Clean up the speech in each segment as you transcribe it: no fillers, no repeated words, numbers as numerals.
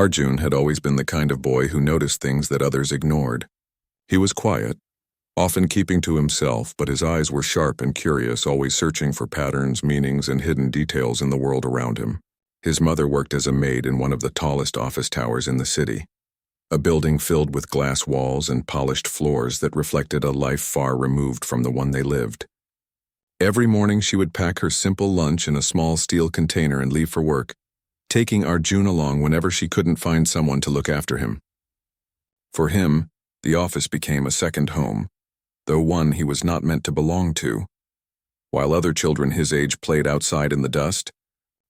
Arjun had always been the kind of boy who noticed things that others ignored. He was quiet, often keeping to himself, but his eyes were sharp and curious, always searching for patterns, meanings, and hidden details in the world around him. His mother worked as a maid in one of the tallest office towers in the city, a building filled with glass walls and polished floors that reflected a life far removed from the one they lived. Every morning she would pack her simple lunch in a small steel container and leave for work, taking Arjun along whenever she couldn't find someone to look after him. For him, the office became a second home, though one he was not meant to belong to. While other children his age played outside in the dust,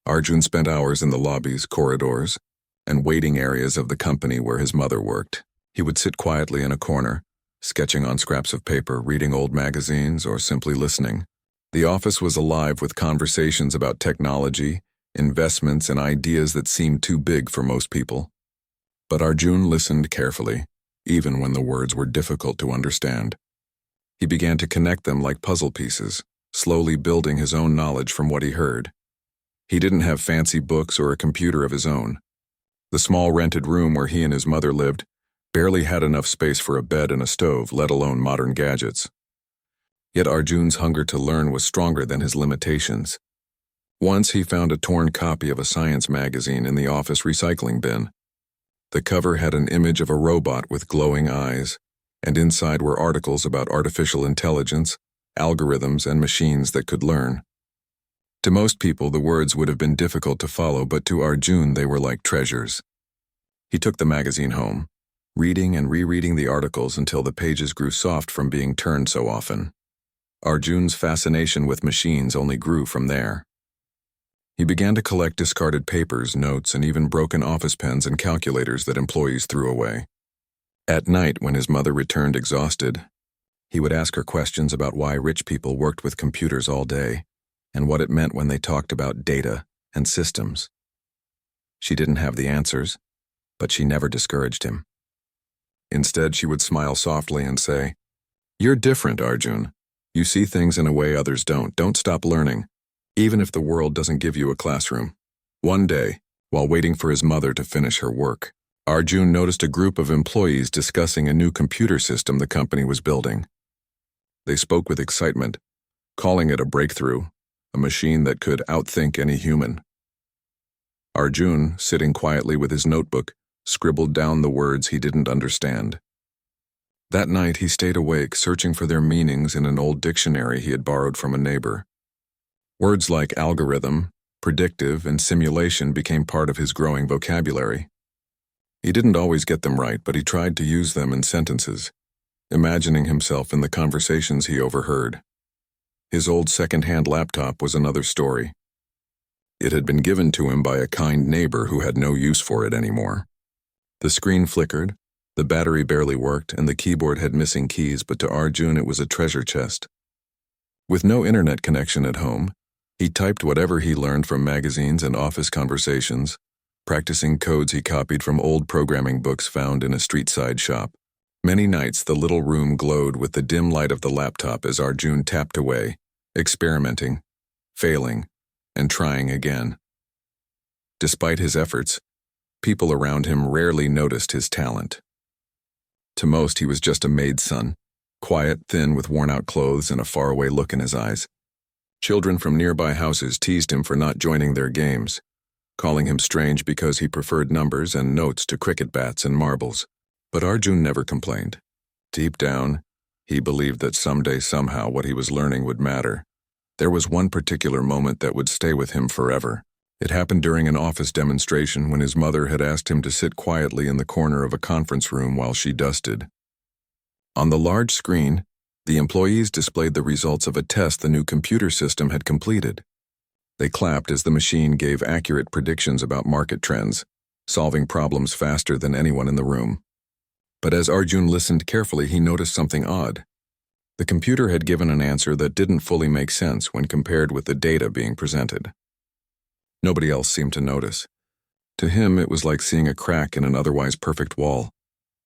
Arjun spent hours in the lobbies, corridors, and waiting areas of the company where his mother worked. He would sit quietly in a corner, sketching on scraps of paper, reading old magazines, or simply listening. The office was alive with conversations about technology, investments, and ideas that seemed too big for most people. But Arjun listened carefully, even when the words were difficult to understand. He began to connect them like puzzle pieces, slowly building his own knowledge from what he heard. He didn't have fancy books or a computer of his own. The small rented room where he and his mother lived barely had enough space for a bed and a stove, let alone modern gadgets. Yet Arjun's hunger to learn was stronger than his limitations. Once he found a torn copy of a science magazine in the office recycling bin. The cover had an image of a robot with glowing eyes, and inside were articles about artificial intelligence, algorithms, and machines that could learn. To most people, the words would have been difficult to follow, but to Arjun they were like treasures. He took the magazine home, reading and rereading the articles until the pages grew soft from being turned so often. Arjun's fascination with machines only grew from there. He began to collect discarded papers, notes, and even broken office pens and calculators that employees threw away. At night, when his mother returned exhausted, he would ask her questions about why rich people worked with computers all day, and what it meant when they talked about data and systems. She didn't have the answers, but she never discouraged him. Instead, she would smile softly and say, "You're different, Arjun. You see things in a way others don't. Don't stop learning, even if the world doesn't give you a classroom." One day, while waiting for his mother to finish her work, Arjun noticed a group of employees discussing a new computer system the company was building. They spoke with excitement, calling it a breakthrough, a machine that could outthink any human. Arjun, sitting quietly with his notebook, scribbled down the words he didn't understand. That night he stayed awake, searching for their meanings in an old dictionary he had borrowed from a neighbor. Words like algorithm, predictive, and simulation became part of his growing vocabulary. He didn't always get them right, but he tried to use them in sentences, imagining himself in the conversations he overheard. His old second-hand laptop was another story. It had been given to him by a kind neighbor who had no use for it anymore. The screen flickered, the battery barely worked, and the keyboard had missing keys, but to Arjun it was a treasure chest. With no internet connection at home, he typed whatever he learned from magazines and office conversations, practicing codes he copied from old programming books found in a street-side shop. Many nights the little room glowed with the dim light of the laptop as Arjun tapped away, experimenting, failing, and trying again. Despite his efforts, people around him rarely noticed his talent. To most, he was just a maid's son, quiet, thin, with worn-out clothes and a faraway look in his eyes. Children from nearby houses teased him for not joining their games, calling him strange because he preferred numbers and notes to cricket bats and marbles. But Arjun never complained. Deep down, he believed that someday, somehow, what he was learning would matter. There was one particular moment that would stay with him forever. It happened during an office demonstration when his mother had asked him to sit quietly in the corner of a conference room while she dusted. On the large screen, the employees displayed the results of a test the new computer system had completed. They clapped as the machine gave accurate predictions about market trends, solving problems faster than anyone in the room. But as Arjun listened carefully, he noticed something odd. The computer had given an answer that didn't fully make sense when compared with the data being presented. Nobody else seemed to notice. To him, it was like seeing a crack in an otherwise perfect wall.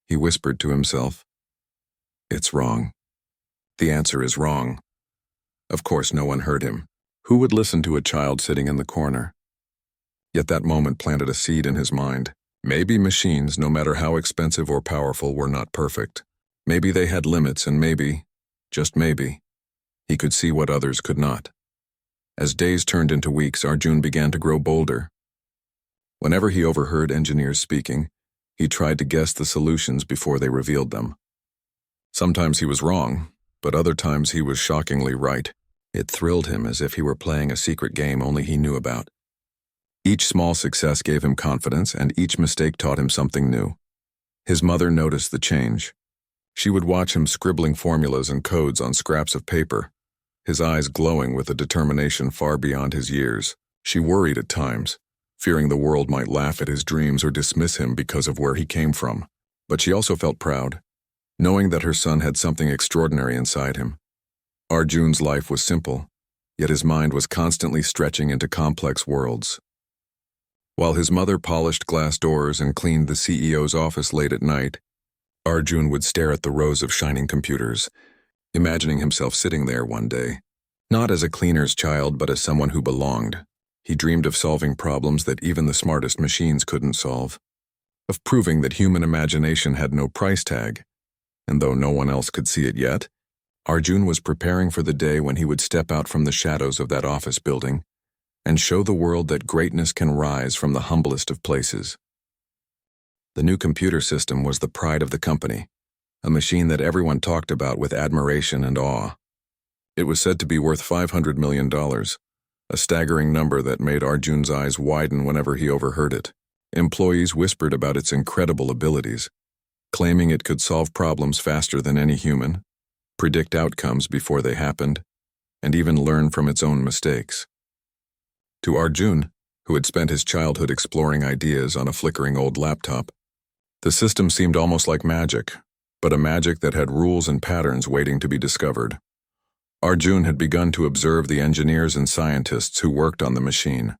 He whispered to himself, "It's wrong. The answer is wrong." Of course, no one heard him. Who would listen to a child sitting in the corner? Yet that moment planted a seed in his mind. Maybe machines, no matter how expensive or powerful, were not perfect. Maybe they had limits, and maybe, just maybe, he could see what others could not. As days turned into weeks, Arjun began to grow bolder. Whenever he overheard engineers speaking, he tried to guess the solutions before they revealed them. Sometimes he was wrong, but other times he was shockingly right. It thrilled him as if he were playing a secret game only he knew about. Each small success gave him confidence, and each mistake taught him something new. His mother noticed the change. She would watch him scribbling formulas and codes on scraps of paper, his eyes glowing with a determination far beyond his years. She worried at times, fearing the world might laugh at his dreams or dismiss him because of where he came from. But she also felt proud, knowing that her son had something extraordinary inside him. Arjun's life was simple, yet his mind was constantly stretching into complex worlds. While his mother polished glass doors and cleaned the CEO's office late at night, Arjun would stare at the rows of shining computers, imagining himself sitting there one day, not as a cleaner's child but as someone who belonged. He dreamed of solving problems that even the smartest machines couldn't solve, of proving that human imagination had no price tag. And though no one else could see it yet, Arjun was preparing for the day when he would step out from the shadows of that office building and show the world that greatness can rise from the humblest of places. The new computer system was the pride of the company, a machine that everyone talked about with admiration and awe. It was said to be worth $500 million, a staggering number that made Arjun's eyes widen whenever he overheard it. Employees whispered about its incredible abilities, claiming it could solve problems faster than any human, predict outcomes before they happened, and even learn from its own mistakes. To Arjun, who had spent his childhood exploring ideas on a flickering old laptop, the system seemed almost like magic, but a magic that had rules and patterns waiting to be discovered. Arjun had begun to observe the engineers and scientists who worked on the machine.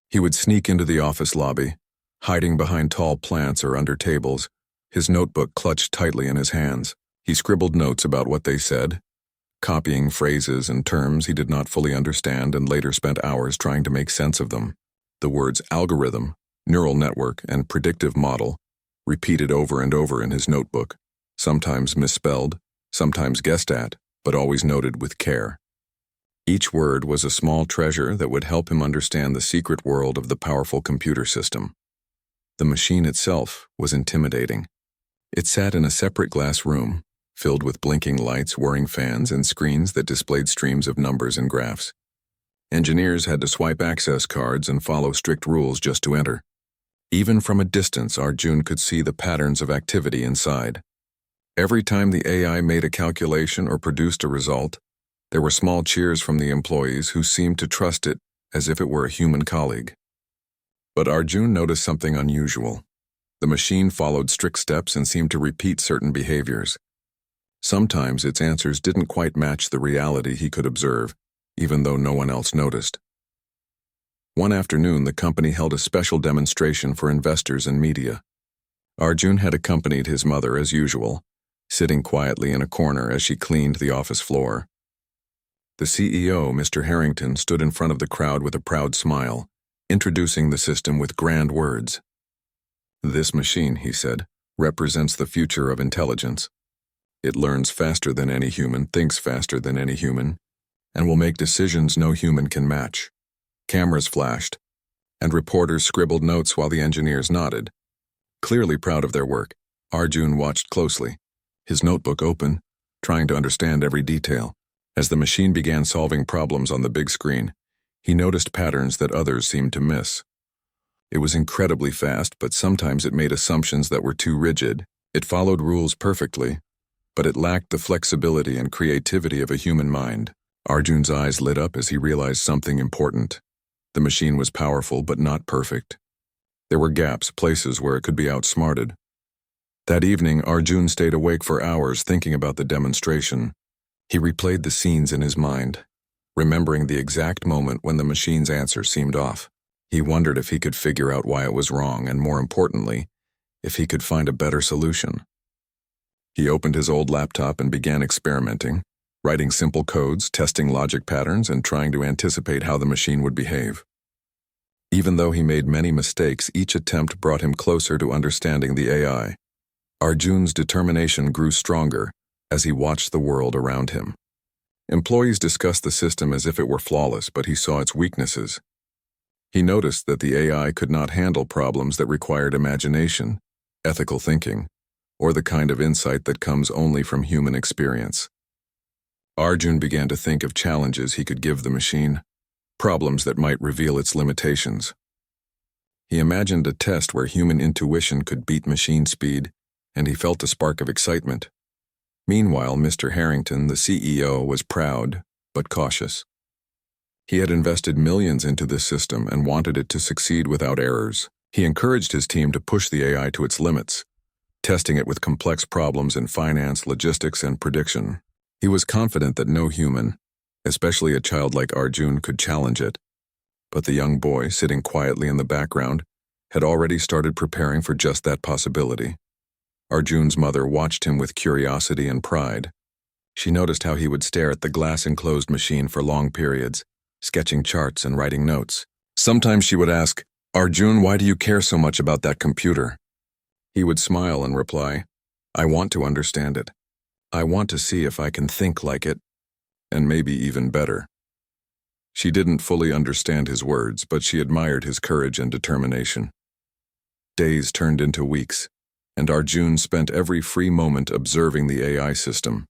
He would sneak into the office lobby, hiding behind tall plants or under tables, his notebook clutched tightly in his hands. He scribbled notes about what they said, copying phrases and terms he did not fully understand, and later spent hours trying to make sense of them. The words algorithm, neural network, and predictive model repeated over and over in his notebook, sometimes misspelled, sometimes guessed at, but always noted with care. Each word was a small treasure that would help him understand the secret world of the powerful computer system. The machine itself was intimidating. It sat in a separate glass room, filled with blinking lights, whirring fans, and screens that displayed streams of numbers and graphs. Engineers had to swipe access cards and follow strict rules just to enter. Even from a distance, Arjun could see the patterns of activity inside. Every time the AI made a calculation or produced a result, there were small cheers from the employees who seemed to trust it as if it were a human colleague. But Arjun noticed something unusual. The machine followed strict steps and seemed to repeat certain behaviors. Sometimes its answers didn't quite match the reality he could observe, even though no one else noticed. One afternoon, the company held a special demonstration for investors and media. Arjun had accompanied his mother as usual, sitting quietly in a corner as she cleaned the office floor. The CEO, Mr. Harrington, stood in front of the crowd with a proud smile, introducing the system with grand words. "This machine," he said, "represents the future of intelligence. It learns faster than any human, thinks faster than any human, and will make decisions no human can match." Cameras flashed, and reporters scribbled notes while the engineers nodded. Clearly proud of their work, Arjun watched closely, his notebook open, trying to understand every detail. As the machine began solving problems on the big screen, he noticed patterns that others seemed to miss. It was incredibly fast, but sometimes it made assumptions that were too rigid. It followed rules perfectly, but it lacked the flexibility and creativity of a human mind. Arjun's eyes lit up as he realized something important. The machine was powerful but not perfect. There were gaps, places where it could be outsmarted. That evening, Arjun stayed awake for hours thinking about the demonstration. He replayed the scenes in his mind, remembering the exact moment when the machine's answer seemed off. He wondered if he could figure out why it was wrong, and more importantly, if he could find a better solution. He opened his old laptop and began experimenting, writing simple codes, testing logic patterns, and trying to anticipate how the machine would behave. Even though he made many mistakes, each attempt brought him closer to understanding the AI. Arjun's determination grew stronger as he watched the world around him. Employees discussed the system as if it were flawless, but he saw its weaknesses. He noticed that the AI could not handle problems that required imagination, ethical thinking, or the kind of insight that comes only from human experience. Arjun began to think of challenges he could give the machine, problems that might reveal its limitations. He imagined a test where human intuition could beat machine speed, and he felt a spark of excitement. Meanwhile, Mr. Harrington, the CEO, was proud but cautious. He had invested millions into this system and wanted it to succeed without errors. He encouraged his team to push the AI to its limits, testing it with complex problems in finance, logistics, and prediction. He was confident that no human, especially a child like Arjun, could challenge it. But the young boy, sitting quietly in the background, had already started preparing for just that possibility. Arjun's mother watched him with curiosity and pride. She noticed how he would stare at the glass-enclosed machine for long periods, sketching charts and writing notes. Sometimes she would ask, "Arjun, why do you care so much about that computer?" He would smile and reply, "I want to understand it. I want to see if I can think like it, and maybe even better." She didn't fully understand his words, but she admired his courage and determination. Days turned into weeks, and Arjun spent every free moment observing the AI system.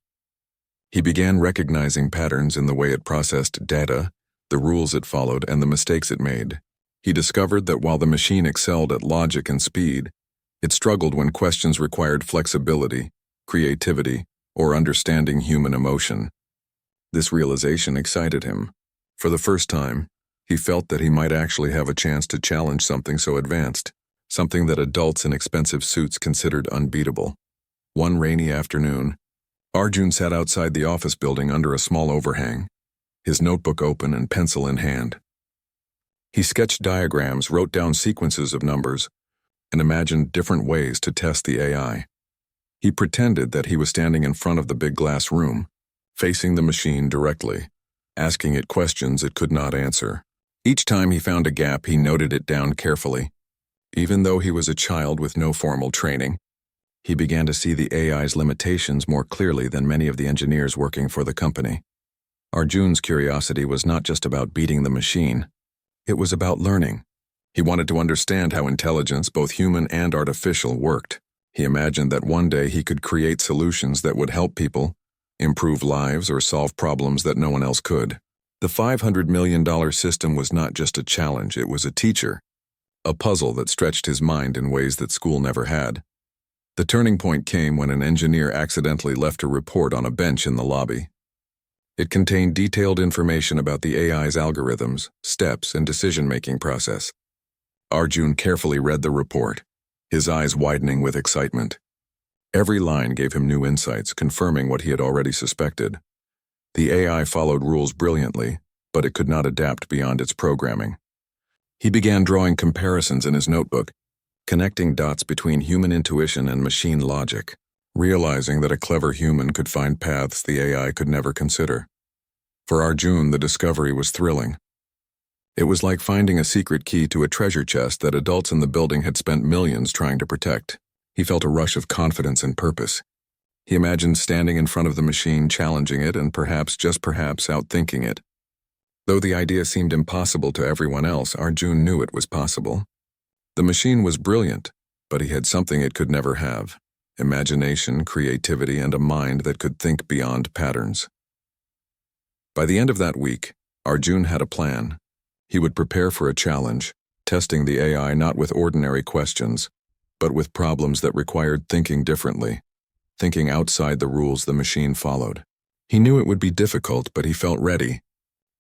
He began recognizing patterns in the way it processed data, the rules it followed, and the mistakes it made. He discovered that while the machine excelled at logic and speed, it struggled when questions required flexibility, creativity, or understanding human emotion. This realization excited him. For the first time, he felt that he might actually have a chance to challenge something so advanced, something that adults in expensive suits considered unbeatable. One rainy afternoon, Arjun sat outside the office building under a small overhang, his notebook open and pencil in hand. He sketched diagrams, wrote down sequences of numbers, and imagined different ways to test the AI. He pretended that he was standing in front of the big glass room, facing the machine directly, asking it questions it could not answer. Each time he found a gap, he noted it down carefully. Even though he was a child with no formal training, he began to see the AI's limitations more clearly than many of the engineers working for the company. Arjun's curiosity was not just about beating the machine. It was about learning. He wanted to understand how intelligence, both human and artificial, worked. He imagined that one day he could create solutions that would help people, improve lives, or solve problems that no one else could. The $500 million system was not just a challenge, it was a teacher, a puzzle that stretched his mind in ways that school never had. The turning point came when an engineer accidentally left a report on a bench in the lobby. It contained detailed information about the AI's algorithms, steps, and decision-making process. Arjun carefully read the report, his eyes widening with excitement. Every line gave him new insights, confirming what he had already suspected. The AI followed rules brilliantly, but it could not adapt beyond its programming. He began drawing comparisons in his notebook, connecting dots between human intuition and machine logic, realizing that a clever human could find paths the AI could never consider. For Arjun, the discovery was thrilling. It was like finding a secret key to a treasure chest that adults in the building had spent millions trying to protect. He felt a rush of confidence and purpose. He imagined standing in front of the machine, challenging it, and perhaps, just perhaps, outthinking it. Though the idea seemed impossible to everyone else, Arjun knew it was possible. The machine was brilliant, but he had something it could never have: imagination, creativity, and a mind that could think beyond patterns. By the end of that week, Arjun had a plan. He would prepare for a challenge, testing the AI not with ordinary questions, but with problems that required thinking differently, thinking outside the rules the machine followed. He knew it would be difficult, but he felt ready.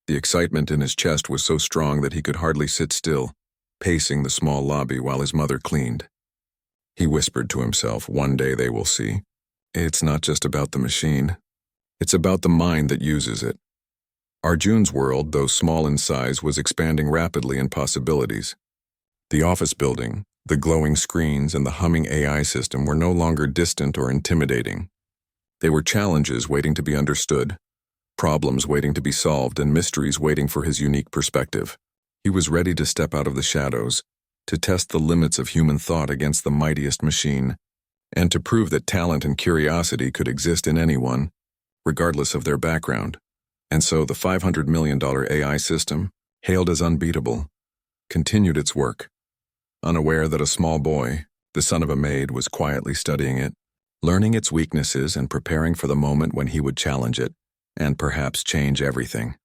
The excitement in his chest was so strong that he could hardly sit still, pacing the small lobby while his mother cleaned. He whispered to himself, "One day they will see. It's not just about the machine. It's about the mind that uses it." Arjun's world, though small in size, was expanding rapidly in possibilities. The office building, the glowing screens, and the humming AI system were no longer distant or intimidating. They were challenges waiting to be understood, problems waiting to be solved, and mysteries waiting for his unique perspective. He was ready to step out of the shadows, to test the limits of human thought against the mightiest machine, and to prove that talent and curiosity could exist in anyone, regardless of their background. And so the $500 million AI system, hailed as unbeatable, continued its work, unaware that a small boy, the son of a maid, was quietly studying it, learning its weaknesses and preparing for the moment when he would challenge it, and perhaps change everything.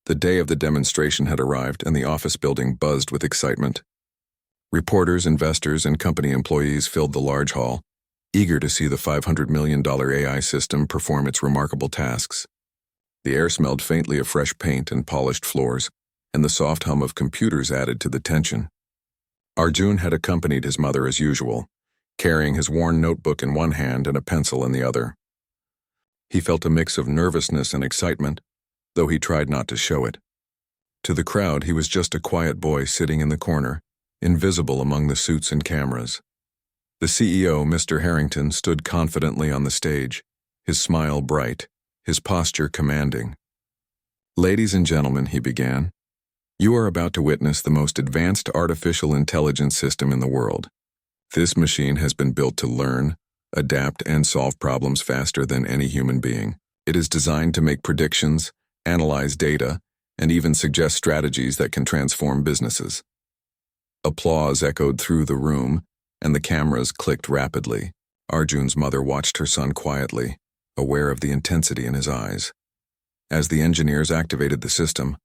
The day of the demonstration had arrived, and the office building buzzed with excitement. Reporters, investors, and company employees filled the large hall, eager to see the $500 million AI system perform its remarkable tasks. The air smelled faintly of fresh paint and polished floors, and the soft hum of computers added to the tension. Arjun had accompanied his mother as usual, carrying his worn notebook in one hand and a pencil in the other. He felt a mix of nervousness and excitement, though he tried not to show it. To the crowd, he was just a quiet boy sitting in the corner, invisible among the suits and cameras. The CEO, Mr. Harrington, stood confidently on the stage, his smile bright, his posture commanding. "Ladies and gentlemen," he began, "you are about to witness the most advanced artificial intelligence system in the world. This machine has been built to learn, adapt, and solve problems faster than any human being. It is designed to make predictions, analyze data, and even suggest strategies that can transform businesses." Applause echoed through the room, and the cameras clicked rapidly. Arjun's mother watched her son quietly, aware of the intensity in his eyes. As the engineers activated the system,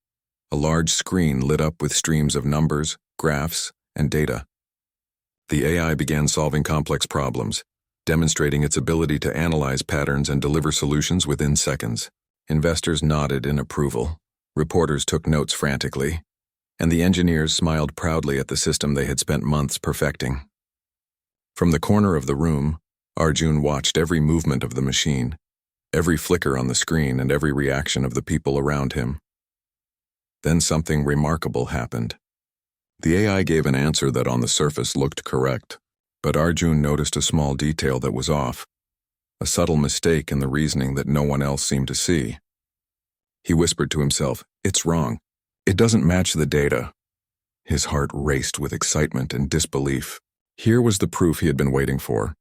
a large screen lit up with streams of numbers, graphs, and data. The AI began solving complex problems, demonstrating its ability to analyze patterns and deliver solutions within seconds. Investors nodded in approval, reporters took notes frantically, and the engineers smiled proudly at the system they had spent months perfecting. From the corner of the room, Arjun watched every movement of the machine, every flicker on the screen, and every reaction of the people around him. Then something remarkable happened. The AI gave an answer that on the surface looked correct, but Arjun noticed a small detail that was off, a subtle mistake in the reasoning that no one else seemed to see. He whispered to himself, "It's wrong. It doesn't match the data." His heart raced with excitement and disbelief. Here was the proof he had been waiting for.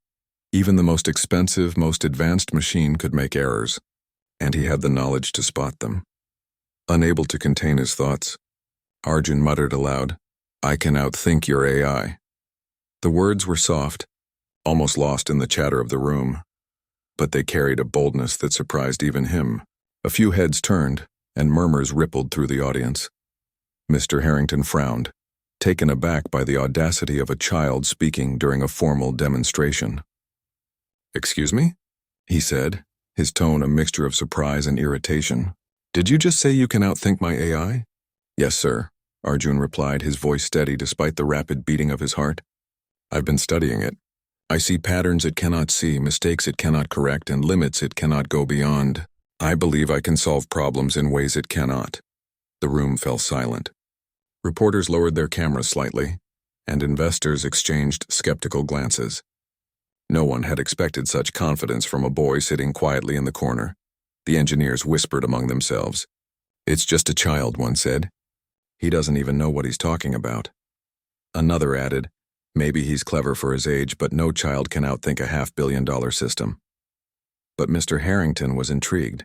Even the most expensive, most advanced machine could make errors, and he had the knowledge to spot them. Unable to contain his thoughts, Arjun muttered aloud, "I can outthink your AI." The words were soft, almost lost in the chatter of the room, but they carried a boldness that surprised even him. A few heads turned, and murmurs rippled through the audience. Mr. Harrington frowned, taken aback by the audacity of a child speaking during a formal demonstration. "Excuse me?" he said, his tone a mixture of surprise and irritation. "Did you just say you can outthink my AI?" "Yes, sir," Arjun replied, his voice steady despite the rapid beating of his heart. "I've been studying it. I see patterns it cannot see, mistakes it cannot correct, and limits it cannot go beyond. I believe I can solve problems in ways it cannot." The room fell silent. Reporters lowered their cameras slightly, and investors exchanged skeptical glances. No one had expected such confidence from a boy sitting quietly in the corner. The engineers whispered among themselves. "It's just a child," one said. "He doesn't even know what he's talking about." Another added, "Maybe he's clever for his age, but no child can outthink a $500 million system." But Mr. Harrington was intrigued.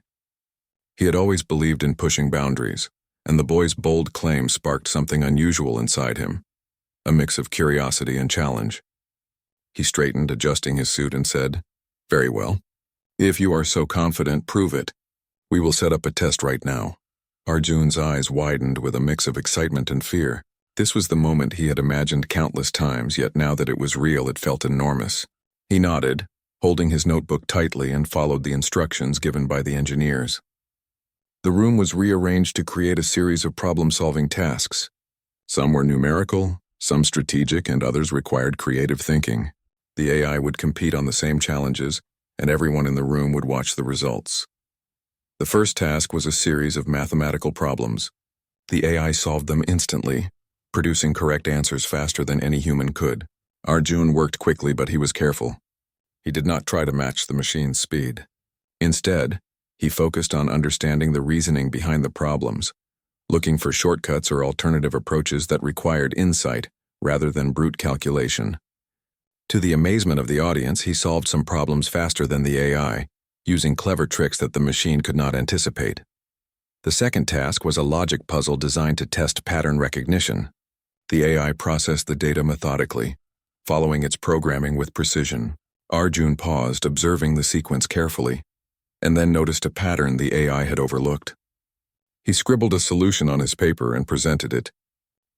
He had always believed in pushing boundaries, and the boy's bold claim sparked something unusual inside him, a mix of curiosity and challenge. He straightened, adjusting his suit, and said, "Very well. If you are so confident, prove it. We will set up a test right now." Arjun's eyes widened with a mix of excitement and fear. This was the moment he had imagined countless times, yet now that it was real, it felt enormous. He nodded, holding his notebook tightly, and followed the instructions given by the engineers. The room was rearranged to create a series of problem-solving tasks. Some were numerical, some strategic, and others required creative thinking. The AI would compete on the same challenges, and everyone in the room would watch the results. The first task was a series of mathematical problems. The AI solved them instantly, producing correct answers faster than any human could. Arjun worked quickly, but he was careful. He did not try to match the machine's speed. Instead, he focused on understanding the reasoning behind the problems, looking for shortcuts or alternative approaches that required insight rather than brute calculation. To the amazement of the audience, he solved some problems faster than the AI, using clever tricks that the machine could not anticipate. The second task was a logic puzzle designed to test pattern recognition. The AI processed the data methodically, following its programming with precision. Arjun paused, observing the sequence carefully, and then noticed a pattern the AI had overlooked. He scribbled a solution on his paper and presented it.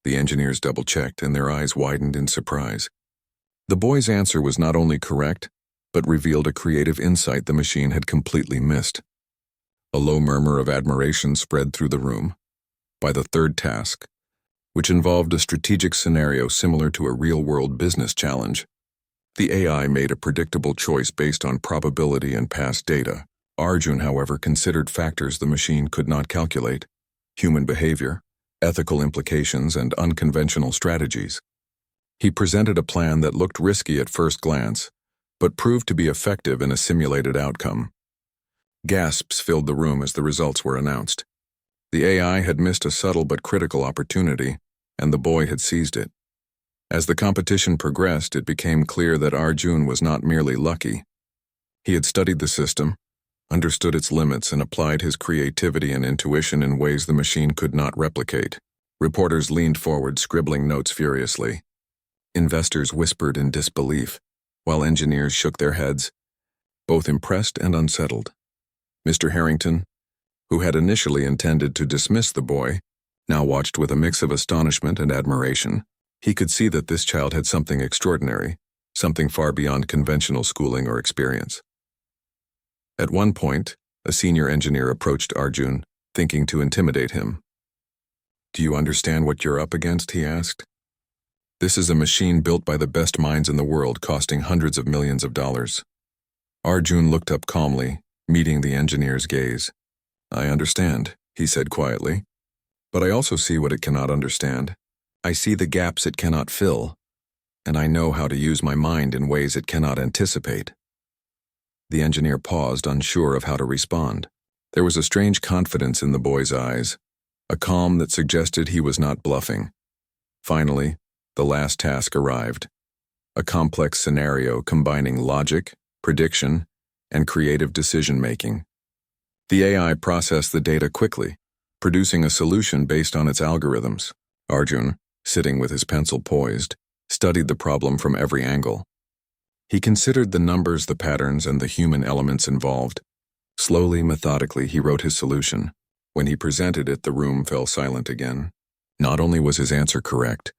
The engineers double-checked, and their eyes widened in surprise. The boy's answer was not only correct, but revealed a creative insight the machine had completely missed. A low murmur of admiration spread through the room. By the third task, which involved a strategic scenario similar to a real-world business challenge, the AI made a predictable choice based on probability and past data. Arjun, however, considered factors the machine could not calculate: human behavior, ethical implications, and unconventional strategies. He presented a plan that looked risky at first glance, but proved to be effective in a simulated outcome. Gasps filled the room as the results were announced. The AI had missed a subtle but critical opportunity, and the boy had seized it. As the competition progressed, it became clear that Arjun was not merely lucky. He had studied the system, understood its limits, and applied his creativity and intuition in ways the machine could not replicate. Reporters leaned forward, scribbling notes furiously. Investors whispered in disbelief, while engineers shook their heads, both impressed and unsettled. Mr. Harrington, who had initially intended to dismiss the boy, now watched with a mix of astonishment and admiration. He could see that this child had something extraordinary, something far beyond conventional schooling or experience. At one point, a senior engineer approached Arjun, thinking to intimidate him. "Do you understand what you're up against?" he asked. "This is a machine built by the best minds in the world, costing hundreds of millions of dollars." Arjun looked up calmly, meeting the engineer's gaze. "I understand," he said quietly. "But I also see what it cannot understand. I see the gaps it cannot fill, and I know how to use my mind in ways it cannot anticipate." The engineer paused, unsure of how to respond. There was a strange confidence in the boy's eyes, a calm that suggested he was not bluffing. Finally, the last task arrived, a complex scenario combining logic, prediction, and creative decision-making. The AI processed the data quickly, producing a solution based on its algorithms. Arjun, sitting with his pencil poised, studied the problem from every angle. He considered the numbers, the patterns, and the human elements involved. Slowly, methodically, he wrote his solution. When he presented it, the room fell silent again. Not only was his answer correct,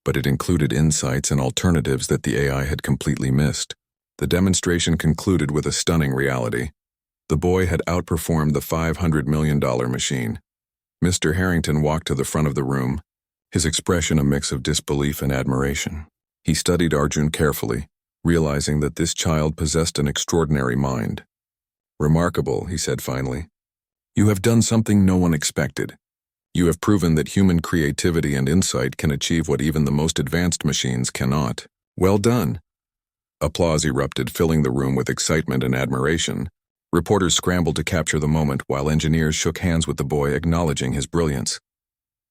but it included insights and alternatives that the AI had completely missed. The demonstration concluded with a stunning reality. The boy had outperformed the $500 million machine. Mr. Harrington walked to the front of the room, his expression a mix of disbelief and admiration. He studied Arjun carefully, realizing that this child possessed an extraordinary mind. "Remarkable," he said finally. "You have done something no one expected. You have proven that human creativity and insight can achieve what even the most advanced machines cannot. Well done." Applause erupted, filling the room with excitement and admiration. Reporters scrambled to capture the moment, while engineers shook hands with the boy, acknowledging his brilliance.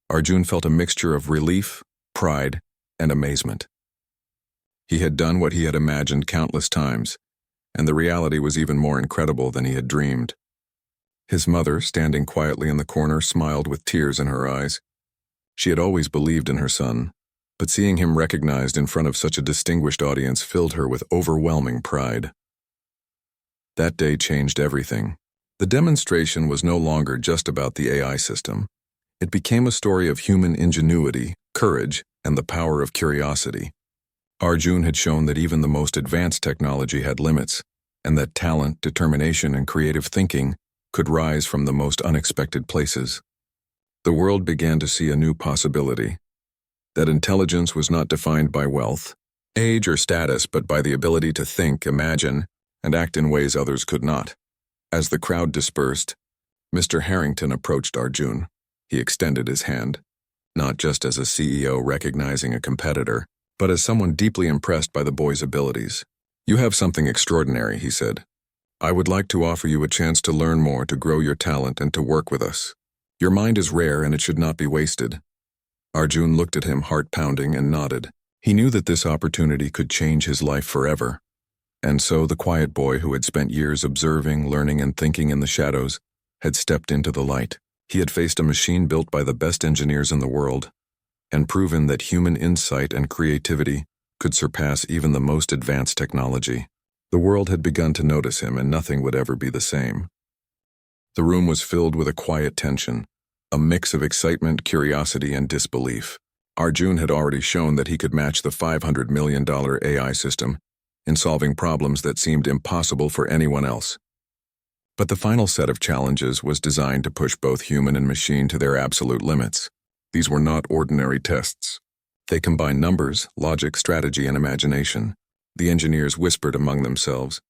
Arjun felt a mixture of relief, pride, and amazement. He had done what he had imagined countless times, and the reality was even more incredible than he had dreamed. His mother, standing quietly in the corner, smiled with tears in her eyes. She had always believed in her son, but seeing him recognized in front of such a distinguished audience filled her with overwhelming pride. That day changed everything. The demonstration was no longer just about the AI system. It became a story of human ingenuity, courage, and the power of curiosity. Arjun had shown that even the most advanced technology had limits, and that talent, determination, and creative thinking could rise from the most unexpected places. The world began to see a new possibility, that intelligence was not defined by wealth, age, or status, but by the ability to think, imagine, and act in ways others could not. As the crowd dispersed, Mr. Harrington approached Arjun. He extended his hand, not just as a CEO recognizing a competitor, but as someone deeply impressed by the boy's abilities. "You have something extraordinary," he said. "I would like to offer you a chance to learn more, to grow your talent, and to work with us." Your mind is rare and it should not be wasted. Arjun looked at him, heart pounding, and nodded. He knew that this opportunity could change his life forever. And so the quiet boy who had spent years observing, learning, and thinking in the shadows had stepped into the light. He had faced a machine built by the best engineers in the world and proven that human insight and creativity could surpass even the most advanced technology. The world had begun to notice him, and nothing would ever be the same. The room was filled with a quiet tension, a mix of excitement, curiosity, and disbelief. Arjun had already shown that he could match the $500 million AI system in solving problems that seemed impossible for anyone else. But the final set of challenges was designed to push both human and machine to their absolute limits. These were not ordinary tests. They combined numbers, logic, strategy, and imagination. The engineers whispered among themselves,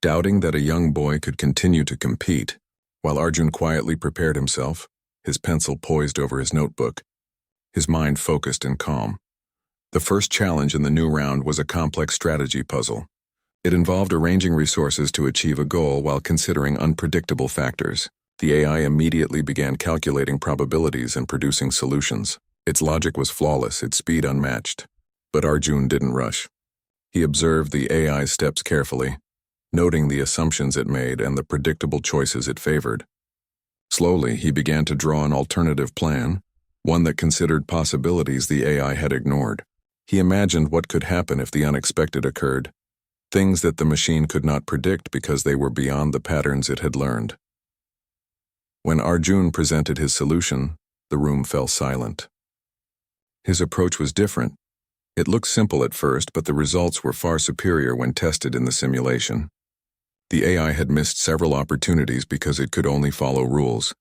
doubting that a young boy could continue to compete, while Arjun quietly prepared himself, his pencil poised over his notebook, his mind focused and calm. The first challenge in the new round was a complex strategy puzzle. It involved arranging resources to achieve a goal while considering unpredictable factors. The AI immediately began calculating probabilities and producing solutions. Its logic was flawless, its speed unmatched. But Arjun didn't rush. He observed the AI's steps carefully, noting the assumptions it made and the predictable choices it favored. Slowly, he began to draw an alternative plan, one that considered possibilities the AI had ignored. He imagined what could happen if the unexpected occurred, things that the machine could not predict because they were beyond the patterns it had learned. When Arjun presented his solution, the room fell silent. His approach was different. It looked simple at first, but the results were far superior when tested in the simulation. The AI had missed several opportunities because it could only follow rules,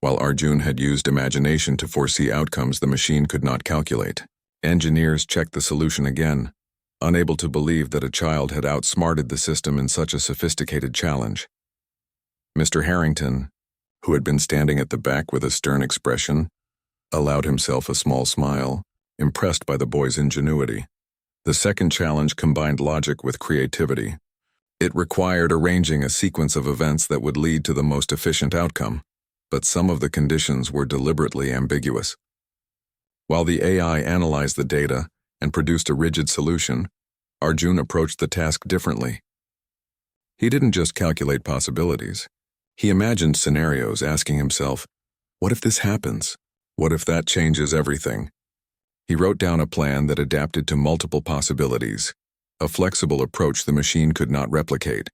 while Arjun had used imagination to foresee outcomes the machine could not calculate. Engineers checked the solution again, unable to believe that a child had outsmarted the system in such a sophisticated challenge. Mr. Harrington, who had been standing at the back with a stern expression, allowed himself a small smile, impressed by the boy's ingenuity. The second challenge combined logic with creativity. It required arranging a sequence of events that would lead to the most efficient outcome, but some of the conditions were deliberately ambiguous. While the AI analyzed the data and produced a rigid solution, Arjun approached the task differently. He didn't just calculate possibilities. He imagined scenarios, asking himself, what if this happens? What if that changes everything? He wrote down a plan that adapted to multiple possibilities, a flexible approach the machine could not replicate.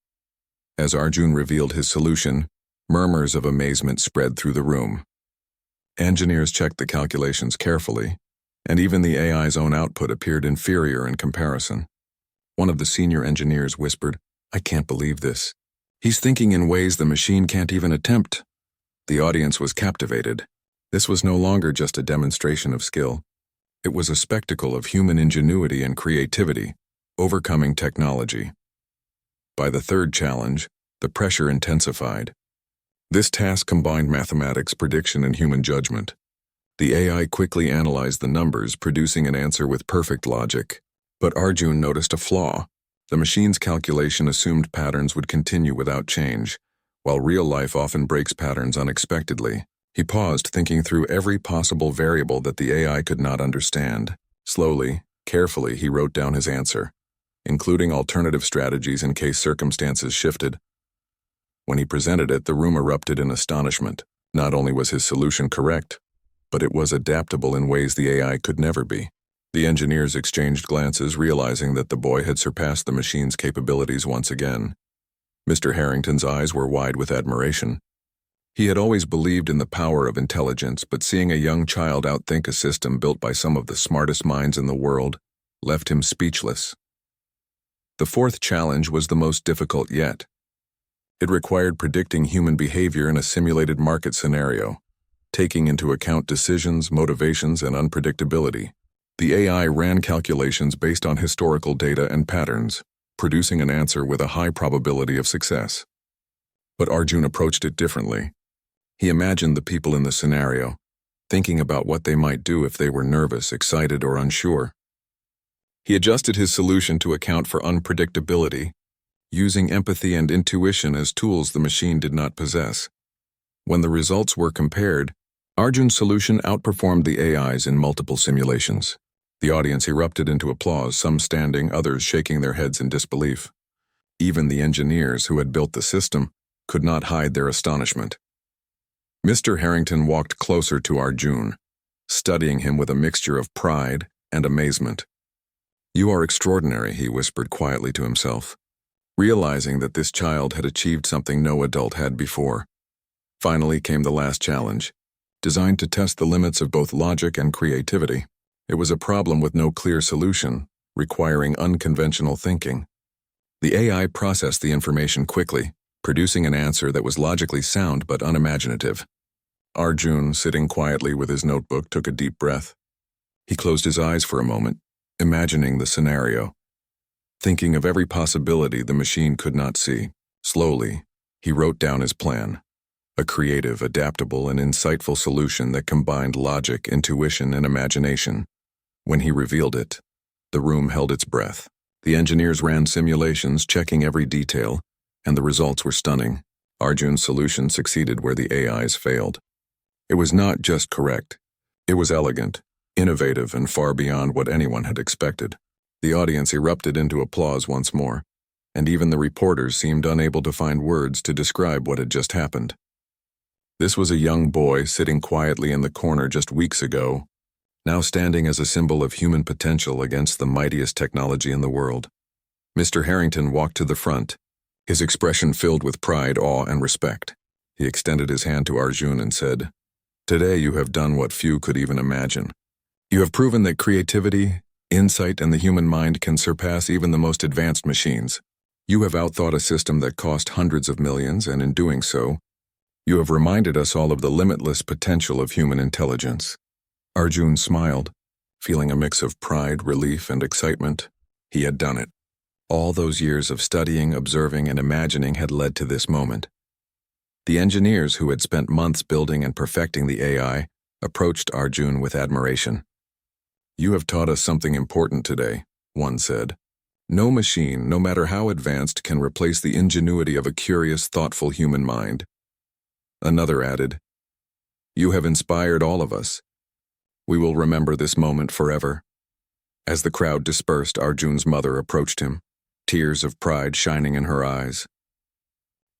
As Arjun revealed his solution, murmurs of amazement spread through the room. Engineers checked the calculations carefully, and even the AI's own output appeared inferior in comparison. One of the senior engineers whispered, "I can't believe this. He's thinking in ways the machine can't even attempt." The audience was captivated. This was no longer just a demonstration of skill. It was a spectacle of human ingenuity and creativity, overcoming technology. By the third challenge, the pressure intensified. This task combined mathematics, prediction, and human judgment. The AI quickly analyzed the numbers, producing an answer with perfect logic. But Arjun noticed a flaw. The machine's calculation assumed patterns would continue without change, while real life often breaks patterns unexpectedly. He paused, thinking through every possible variable that the AI could not understand. Slowly, carefully, he wrote down his answer, including alternative strategies in case circumstances shifted. When he presented it, the room erupted in astonishment. Not only was his solution correct, but it was adaptable in ways the AI could never be. The engineers exchanged glances, realizing that the boy had surpassed the machine's capabilities once again. Mr. Harrington's eyes were wide with admiration. He had always believed in the power of intelligence, but seeing a young child outthink a system built by some of the smartest minds in the world left him speechless. The fourth challenge was the most difficult yet. It required predicting human behavior in a simulated market scenario, taking into account decisions, motivations, and unpredictability. The AI ran calculations based on historical data and patterns, producing an answer with a high probability of success. But Arjun approached it differently. He imagined the people in the scenario, thinking about what they might do if they were nervous, excited, or unsure. He adjusted his solution to account for unpredictability, using empathy and intuition as tools the machine did not possess. When the results were compared, Arjun's solution outperformed the AIs in multiple simulations. The audience erupted into applause, some standing, others shaking their heads in disbelief. Even the engineers who had built the system could not hide their astonishment. Mr. Harrington walked closer to Arjun, studying him with a mixture of pride and amazement. "You are extraordinary," he whispered quietly to himself, realizing that this child had achieved something no adult had before. Finally came the last challenge, designed to test the limits of both logic and creativity. It was a problem with no clear solution, requiring unconventional thinking. The AI processed the information quickly, producing an answer that was logically sound but unimaginative. Arjun, sitting quietly with his notebook, took a deep breath. He closed his eyes for a moment, imagining the scenario, thinking of every possibility the machine could not see. Slowly, he wrote down his plan, a creative, adaptable, and insightful solution that combined logic, intuition, and imagination. When he revealed it, the room held its breath. The engineers ran simulations, checking every detail, and the results were stunning. Arjun's solution succeeded where the AIs failed. It was not just correct. It was elegant, innovative, and far beyond what anyone had expected. The audience erupted into applause once more, and even the reporters seemed unable to find words to describe what had just happened. This was a young boy sitting quietly in the corner just weeks ago, now standing as a symbol of human potential against the mightiest technology in the world. Mr. Harrington walked to the front, his expression filled with pride, awe, and respect. He extended his hand to Arjun and said, "Today you have done what few could even imagine. You have proven that creativity, insight, and the human mind can surpass even the most advanced machines. You have outthought a system that cost hundreds of millions, and in doing so, you have reminded us all of the limitless potential of human intelligence." Arjun smiled, feeling a mix of pride, relief, and excitement. He had done it. All those years of studying, observing, and imagining had led to this moment. The engineers who had spent months building and perfecting the AI approached Arjun with admiration. "You have taught us something important today," one said. "No machine, no matter how advanced, can replace the ingenuity of a curious, thoughtful human mind." Another added, "You have inspired all of us. We will remember this moment forever." As the crowd dispersed, Arjun's mother approached him, tears of pride shining in her eyes.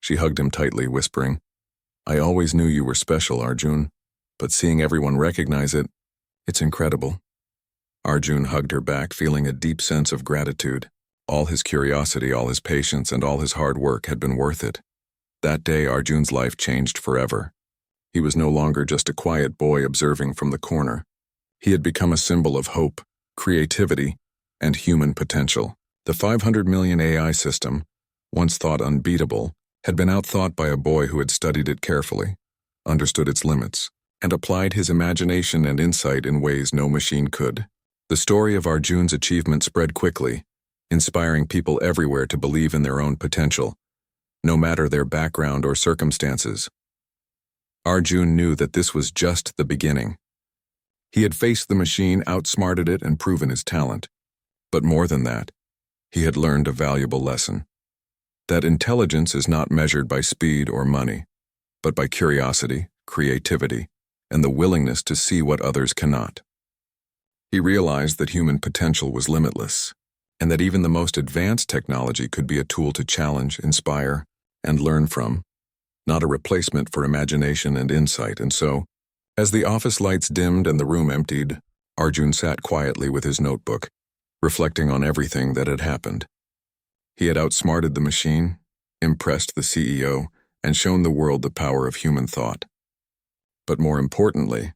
She hugged him tightly, whispering, "I always knew you were special, Arjun, but seeing everyone recognize it, it's incredible." Arjun hugged her back, feeling a deep sense of gratitude. All his curiosity, all his patience, and all his hard work had been worth it. That day, Arjun's life changed forever. He was no longer just a quiet boy observing from the corner. He had become a symbol of hope, creativity, and human potential. The 500 million AI system, once thought unbeatable, had been outthought by a boy who had studied it carefully, understood its limits, and applied his imagination and insight in ways no machine could. The story of Arjun's achievement spread quickly, inspiring people everywhere to believe in their own potential, no matter their background or circumstances. Arjun knew that this was just the beginning. He had faced the machine, outsmarted it, and proven his talent. But more than that, he had learned a valuable lesson. That intelligence is not measured by speed or money, but by curiosity, creativity, and the willingness to see what others cannot. He realized that human potential was limitless, and that even the most advanced technology could be a tool to challenge, inspire, and learn from, not a replacement for imagination and insight. And so, as the office lights dimmed and the room emptied, Arjun sat quietly with his notebook, reflecting on everything that had happened. He had outsmarted the machine, impressed the CEO, and shown the world the power of human thought. But more importantly,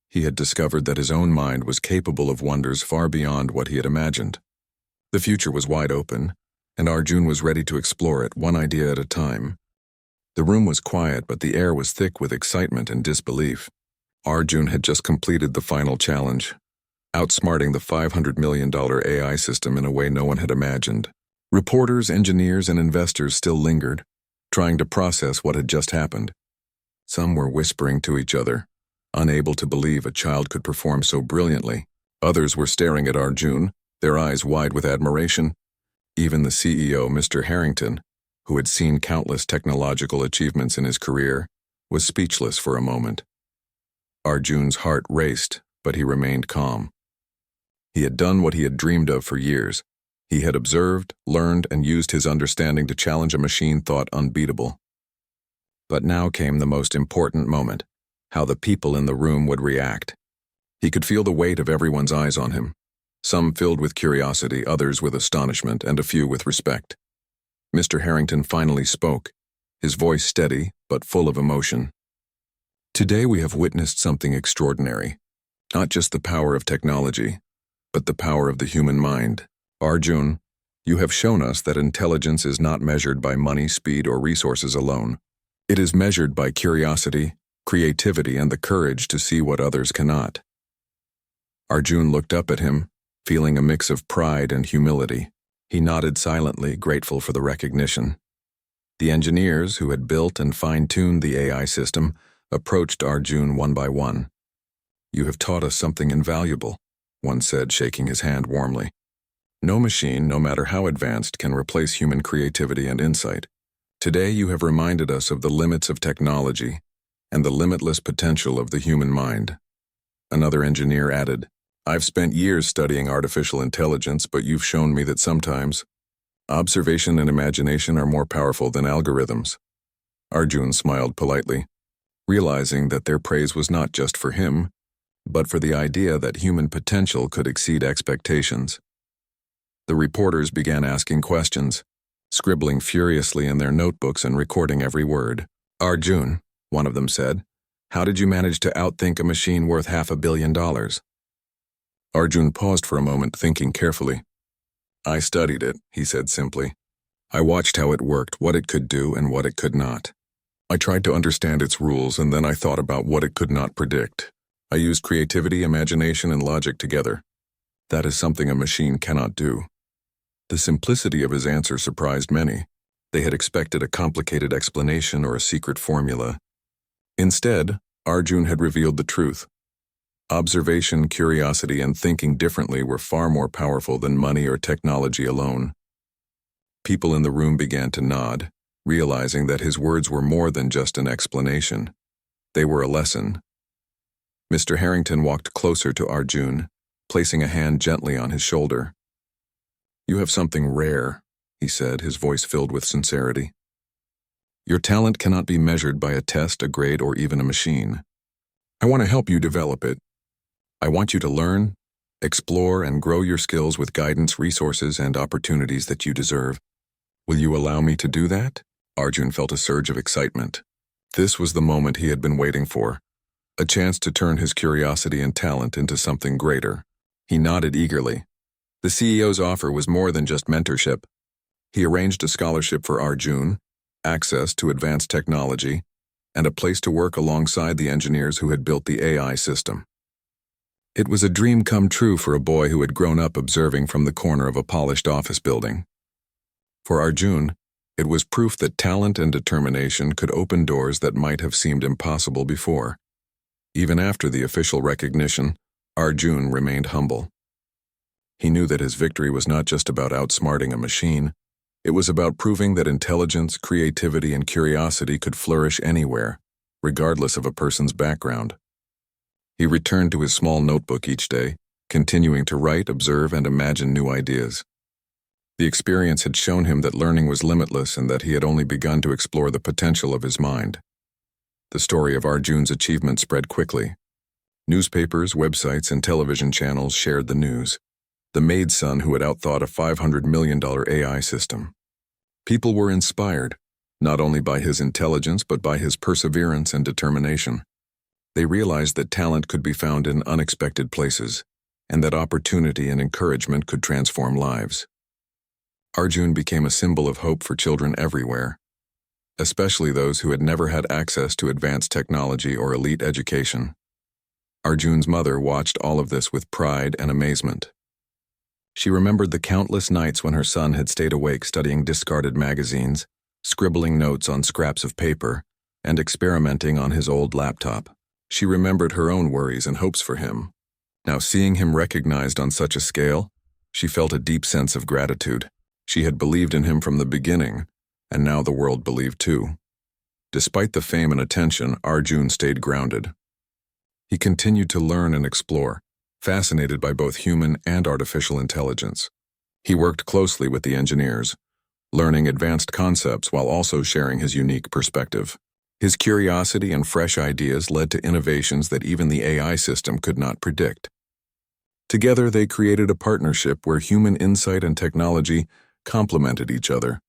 he had discovered that his own mind was capable of wonders far beyond what he had imagined. The future was wide open, and Arjun was ready to explore it, one idea at a time. The room was quiet, but the air was thick with excitement and disbelief. Arjun had just completed the final challenge, outsmarting the $500 million AI system in a way no one had imagined. Reporters, engineers, and investors still lingered, trying to process what had just happened. Some were whispering to each other, unable to believe a child could perform so brilliantly. Others were staring at Arjun, their eyes wide with admiration. Even the CEO, Mr. Harrington, who had seen countless technological achievements in his career, was speechless for a moment. Arjun's heart raced, but he remained calm. He had done what he had dreamed of for years. He had observed, learned, and used his understanding to challenge a machine thought unbeatable. But now came the most important moment, how the people in the room would react. He could feel the weight of everyone's eyes on him, some filled with curiosity, others with astonishment, and a few with respect. Mr. Harrington finally spoke, his voice steady but full of emotion. Today we have witnessed something extraordinary, not just the power of technology, but the power of the human mind. Arjun, you have shown us that intelligence is not measured by money, speed, or resources alone. It is measured by curiosity, creativity, and the courage to see what others cannot. Arjun looked up at him, feeling a mix of pride and humility. He nodded silently, grateful for the recognition. The engineers who had built and fine-tuned the AI system approached Arjun one by one. "You have taught us something invaluable," one said, shaking his hand warmly. "No machine, no matter how advanced, can replace human creativity and insight. Today you have reminded us of the limits of technology and the limitless potential of the human mind." Another engineer added, "I've spent years studying artificial intelligence, but you've shown me that sometimes observation and imagination are more powerful than algorithms." Arjun smiled politely, realizing that their praise was not just for him, but for the idea that human potential could exceed expectations. The reporters began asking questions, scribbling furiously in their notebooks and recording every word. "Arjun," one of them said, "how did you manage to outthink a machine worth $500 million?" Arjun paused for a moment, thinking carefully. "I studied it," he said simply. "I watched how it worked, what it could do, and what it could not. I tried to understand its rules, and then I thought about what it could not predict. I used creativity, imagination, and logic together. That is something a machine cannot do." The simplicity of his answer surprised many. They had expected a complicated explanation or a secret formula. Instead, Arjun had revealed the truth. Observation, curiosity, and thinking differently were far more powerful than money or technology alone. People in the room began to nod, realizing that his words were more than just an explanation. They were a lesson. Mr. Harrington walked closer to Arjun, placing a hand gently on his shoulder. "You have something rare," he said, his voice filled with sincerity. "Your talent cannot be measured by a test, a grade, or even a machine. I want to help you develop it. I want you to learn, explore, and grow your skills with guidance, resources, and opportunities that you deserve. Will you allow me to do that?" Arjun felt a surge of excitement. This was the moment he had been waiting for, a chance to turn his curiosity and talent into something greater. He nodded eagerly. The CEO's offer was more than just mentorship. He arranged a scholarship for Arjun, access to advanced technology, and a place to work alongside the engineers who had built the AI system. It was a dream come true for a boy who had grown up observing from the corner of a polished office building. For Arjun, it was proof that talent and determination could open doors that might have seemed impossible before. Even after the official recognition, Arjun remained humble. He knew that his victory was not just about outsmarting a machine. It was about proving that intelligence, creativity, and curiosity could flourish anywhere, regardless of a person's background. He returned to his small notebook each day, continuing to write, observe, and imagine new ideas. The experience had shown him that learning was limitless and that he had only begun to explore the potential of his mind. The story of Arjun's achievement spread quickly. Newspapers, websites, and television channels shared the news. The Maid son who had outthought a $500 million AI system. People were inspired, not only by his intelligence but by his perseverance and determination. They realized that talent could be found in unexpected places, and that opportunity and encouragement could transform lives. Arjun became a symbol of hope for children everywhere, especially those who had never had access to advanced technology or elite education. Arjun's mother watched all of this with pride and amazement. She remembered the countless nights when her son had stayed awake studying discarded magazines, scribbling notes on scraps of paper, and experimenting on his old laptop. She remembered her own worries and hopes for him. Now, seeing him recognized on such a scale, she felt a deep sense of gratitude. She had believed in him from the beginning, and now the world believed too. Despite the fame and attention, Arjun stayed grounded. He continued to learn and explore, fascinated by both human and artificial intelligence. He worked closely with the engineers, learning advanced concepts while also sharing his unique perspective. His curiosity and fresh ideas led to innovations that even the AI system could not predict. Together, they created a partnership where human insight and technology complemented each other,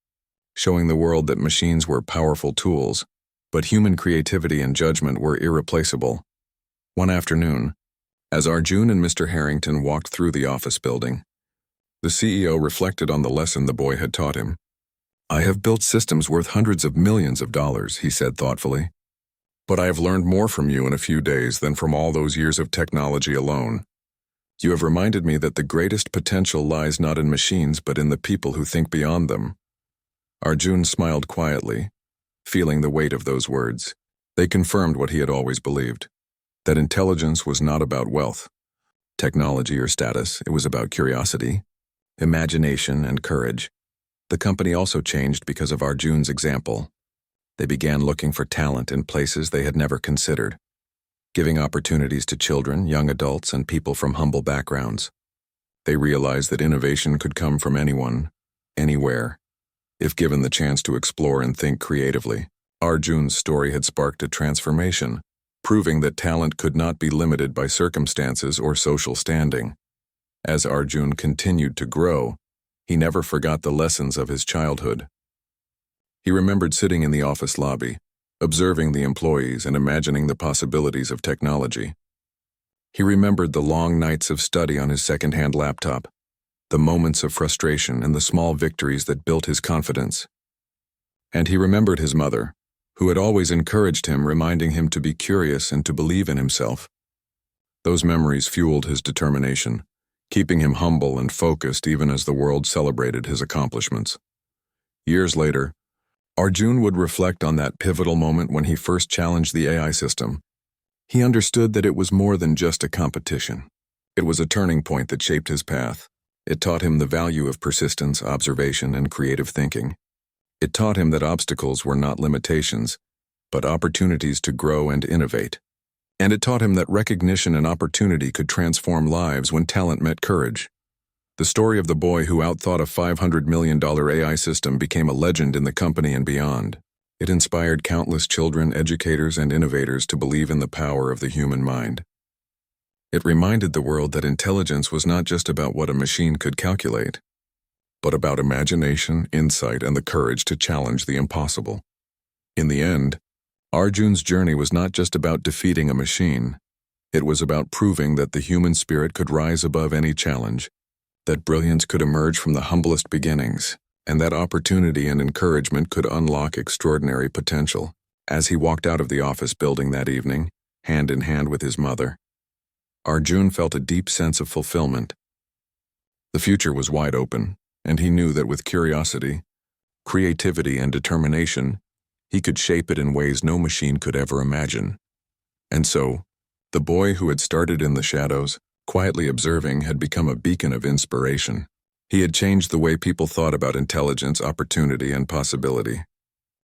showing the world that machines were powerful tools, but human creativity and judgment were irreplaceable. One afternoon, as Arjun and Mr. Harrington walked through the office building, the CEO reflected on the lesson the boy had taught him. "I have built systems worth hundreds of millions of dollars," he said thoughtfully. "But I have learned more from you in a few days than from all those years of technology alone. You have reminded me that the greatest potential lies not in machines but in the people who think beyond them." Arjun smiled quietly, feeling the weight of those words. They confirmed what he had always believed, that intelligence was not about wealth, technology, or status. It was about curiosity, imagination, and courage. The company also changed because of Arjun's example. They began looking for talent in places they had never considered, giving opportunities to children, young adults, and people from humble backgrounds. They realized that innovation could come from anyone, anywhere, if given the chance to explore and think creatively. Arjun's story had sparked a transformation, proving that talent could not be limited by circumstances or social standing. As Arjun continued to grow, he never forgot the lessons of his childhood. He remembered sitting in the office lobby, observing the employees and imagining the possibilities of technology. He remembered the long nights of study on his second-hand laptop, the moments of frustration and the small victories that built his confidence. And he remembered his mother, who had always encouraged him, reminding him to be curious and to believe in himself. Those memories fueled his determination, keeping him humble and focused even as the world celebrated his accomplishments. Years later, Arjun would reflect on that pivotal moment when he first challenged the AI system. He understood that it was more than just a competition. It was a turning point that shaped his path. It taught him the value of persistence, observation, and creative thinking. It taught him that obstacles were not limitations, but opportunities to grow and innovate. And it taught him that recognition and opportunity could transform lives when talent met courage. The story of the boy who outthought a $500 million AI system became a legend in the company and beyond. It inspired countless children, educators, and innovators to believe in the power of the human mind. It reminded the world that intelligence was not just about what a machine could calculate, but about imagination, insight, and the courage to challenge the impossible. In the end, Arjun's journey was not just about defeating a machine. It was about proving that the human spirit could rise above any challenge, that brilliance could emerge from the humblest beginnings, and that opportunity and encouragement could unlock extraordinary potential. As he walked out of the office building that evening, hand in hand with his mother, Arjun felt a deep sense of fulfillment. The future was wide open, and he knew that with curiosity, creativity, and determination, he could shape it in ways no machine could ever imagine. And so, the boy who had started in the shadows, quietly observing, had become a beacon of inspiration. He had changed the way people thought about intelligence, opportunity, and possibility.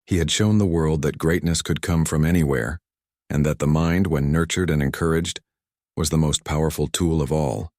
He had shown the world that greatness could come from anywhere, and that the mind, when nurtured and encouraged, was the most powerful tool of all.